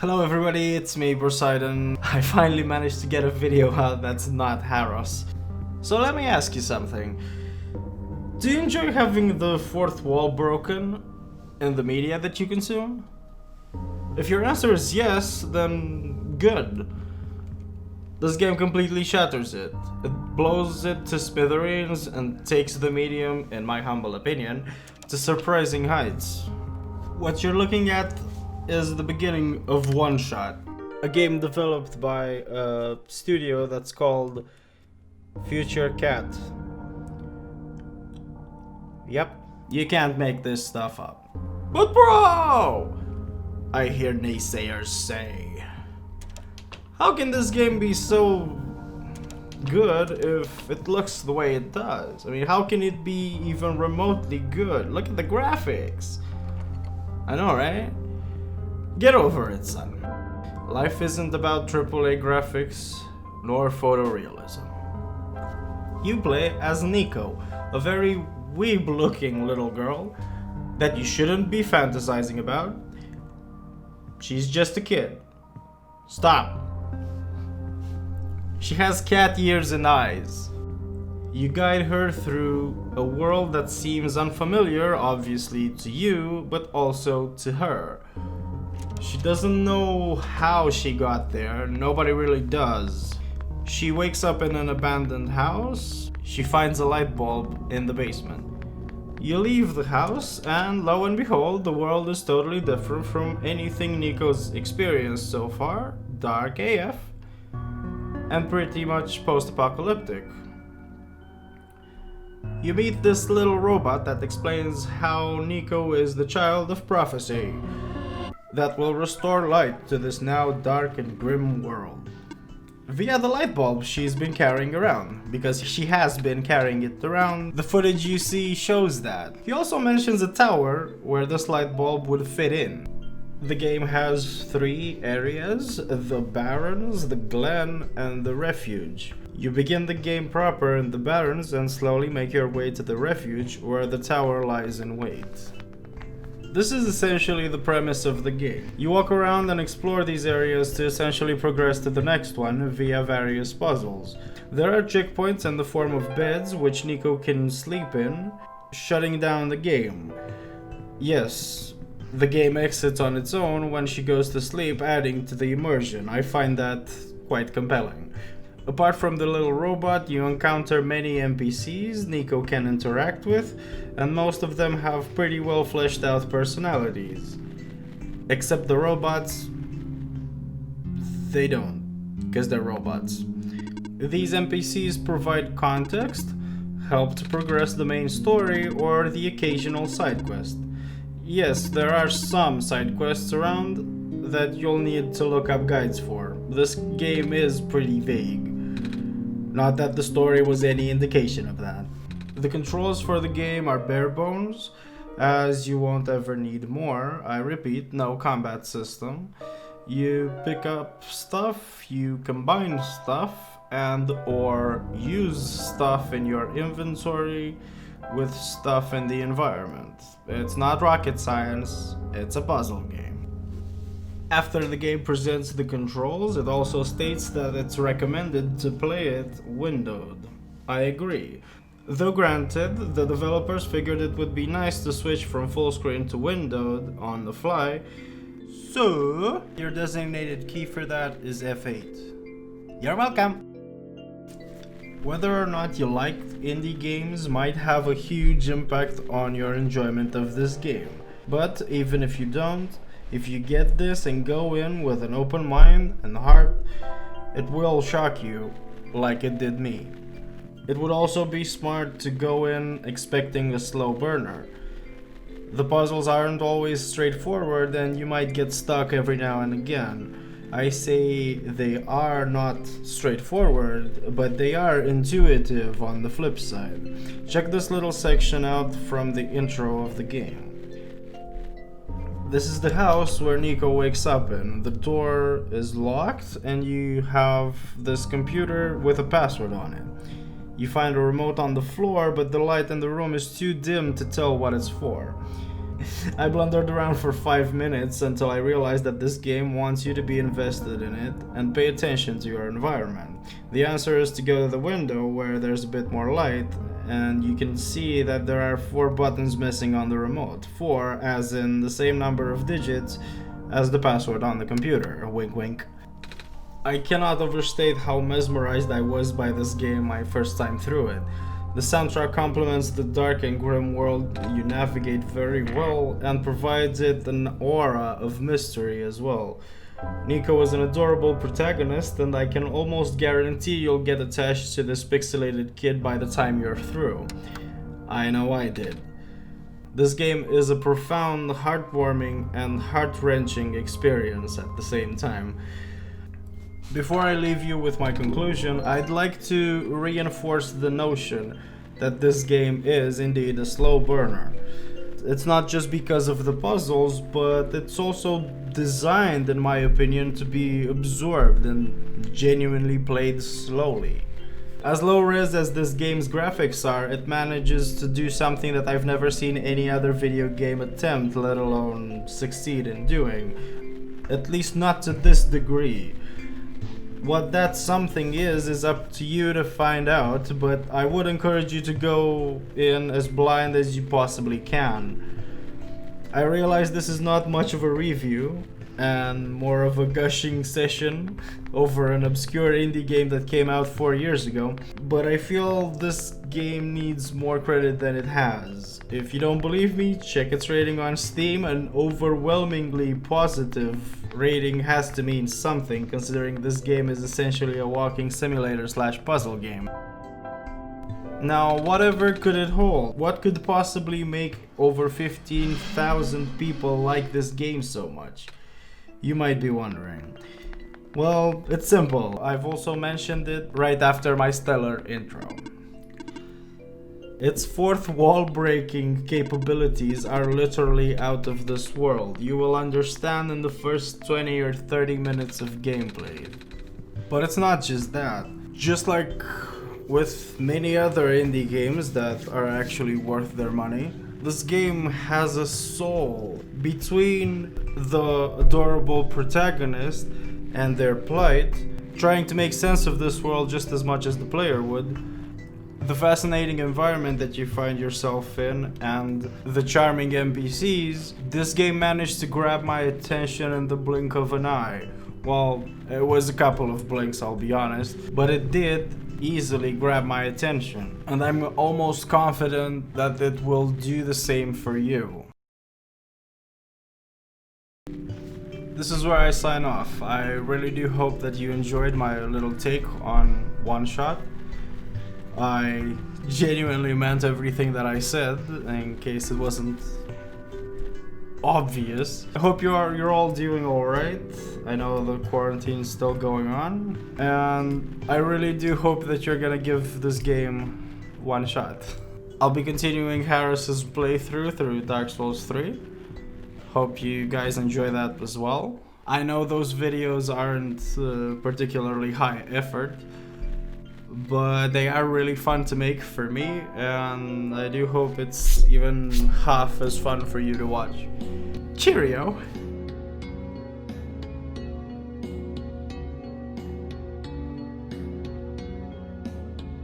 Hello everybody, it's me, Poseidon. I finally managed to get a video out that's not Haros. So let me ask you something. Do you enjoy having the fourth wall broken in the media that you consume? If your answer is yes, then good. This game completely shatters it. It blows it to smithereens and takes the medium, in my humble opinion, to surprising heights. What you're looking at is the beginning of OneShot, a game developed by a studio that's called Future Cat. Yep, you can't make this stuff up. But bro! I hear naysayers say. How can this game be so good if it looks the way it does? I mean, how can it be even remotely good? Look at the graphics. I know, right? Get over it, son. Life isn't about AAA graphics, nor photorealism. You play as Nico, a very weeb-looking little girl that you shouldn't be fantasizing about. She's just a kid. Stop. She has cat ears and eyes. You guide her through a world that seems unfamiliar, obviously to you, but also to her. She doesn't know how she got there, nobody really does. She wakes up in an abandoned house, she finds a light bulb in the basement. You leave the house, and lo and behold, the world is totally different from anything Nico's experienced so far, dark AF, and pretty much post-apocalyptic. You meet this little robot that explains how Nico is the child of prophecy that will restore light to this now dark and grim world via the light bulb she's been carrying around, because she has been carrying it around. The footage you see shows that. He also mentions a tower where this light bulb would fit in. The game has 3 areas: the Barrens, the Glen, and the Refuge. You begin the game proper in the Barrens and slowly make your way to the Refuge, where the tower lies in wait. This is essentially the premise of the game. You walk around and explore these areas to essentially progress to the next one via various puzzles. There are checkpoints in the form of beds which Nico can sleep in, shutting down the game. Yes, the game exits on its own when she goes to sleep, adding to the immersion. I find that quite compelling. Apart from the little robot, you encounter many NPCs Nico can interact with, and most of them have pretty well fleshed out personalities. Except the robots, they don't, because they're robots. These NPCs provide context, help to progress the main story, or the occasional side quest. Yes, there are some side quests around that you'll need to look up guides for. This game is pretty vague. Not that the story was any indication of that. The controls for the game are bare bones, as you won't ever need more. I repeat, no combat system. You pick up stuff, you combine stuff, and or use stuff in your inventory with stuff in the environment. It's not rocket science, it's a puzzle game. After the game presents the controls, it also states that it's recommended to play it windowed. I agree. Though granted, the developers figured it would be nice to switch from full screen to windowed on the fly, so your designated key for that is F8. You're welcome! Whether or not you like indie games might have a huge impact on your enjoyment of this game. But even if you don't, if you get this and go in with an open mind and heart, it will shock you like it did me. It would also be smart to go in expecting a slow burner. The puzzles aren't always straightforward and you might get stuck every now and again. I say they are not straightforward, but they are intuitive on the flip side. Check this little section out from the intro of the game. This is the house where Nico wakes up in. The door is locked and you have this computer with a password on it. You find a remote on the floor, but the light in the room is too dim to tell what it's for. I blundered around for 5 minutes until I realized that this game wants you to be invested in it and pay attention to your environment. The answer is to go to the window where there's a bit more light, and you can see that there are 4 buttons missing on the remote. 4 as in the same number of digits as the password on the computer. Wink wink. I cannot overstate how mesmerized I was by this game my first time through it. The soundtrack complements the dark and grim world you navigate very well and provides it an aura of mystery as well. Nico is an adorable protagonist, and I can almost guarantee you'll get attached to this pixelated kid by the time you're through. I know I did. This game is a profound, heartwarming, and heart-wrenching experience at the same time. Before I leave you with my conclusion, I'd like to reinforce the notion that this game is indeed a slow burner. It's not just because of the puzzles, but it's also designed, in my opinion, to be absorbed and genuinely played slowly. As low res as this game's graphics are, it manages to do something that I've never seen any other video game attempt, let alone succeed in doing. At least not to this degree. What that something is up to you to find out, but I would encourage you to go in as blind as you possibly can. I realize this is not much of a review, and more of a gushing session over an obscure indie game that came out 4 years ago, but I feel this game needs more credit than it has. If you don't believe me, check its rating on Steam. An overwhelmingly positive rating has to mean something, considering this game is essentially a walking simulator/puzzle game. Now, whatever could it hold? What could possibly make over 15,000 people like this game so much? You might be wondering. Well, it's simple. I've also mentioned it right after my stellar intro. Its fourth wall breaking capabilities are literally out of this world. You will understand in the first 20 or 30 minutes of gameplay. But it's not just that. Just like with many other indie games that are actually worth their money, this game has a soul. Between the adorable protagonist and their plight, trying to make sense of this world just as much as the player would, the fascinating environment that you find yourself in, and the charming NPCs, this game managed to grab my attention in the blink of an eye. Well, it was a couple of blinks, I'll be honest, but it did easily grab my attention, and I'm almost confident that it will do the same for you. This is where I sign off. I really do hope that you enjoyed my little take on OneShot. I genuinely meant everything that I said, in case it wasn't obvious. I hope you're all doing alright. I know the quarantine's still going on, and I really do hope that you're gonna give this game one shot. I'll be continuing Harris's playthrough through Dark Souls 3. Hope you guys enjoy that as well. I know those videos aren't particularly high effort, but they are really fun to make for me, and I do hope it's even half as fun for you to watch. Cheerio!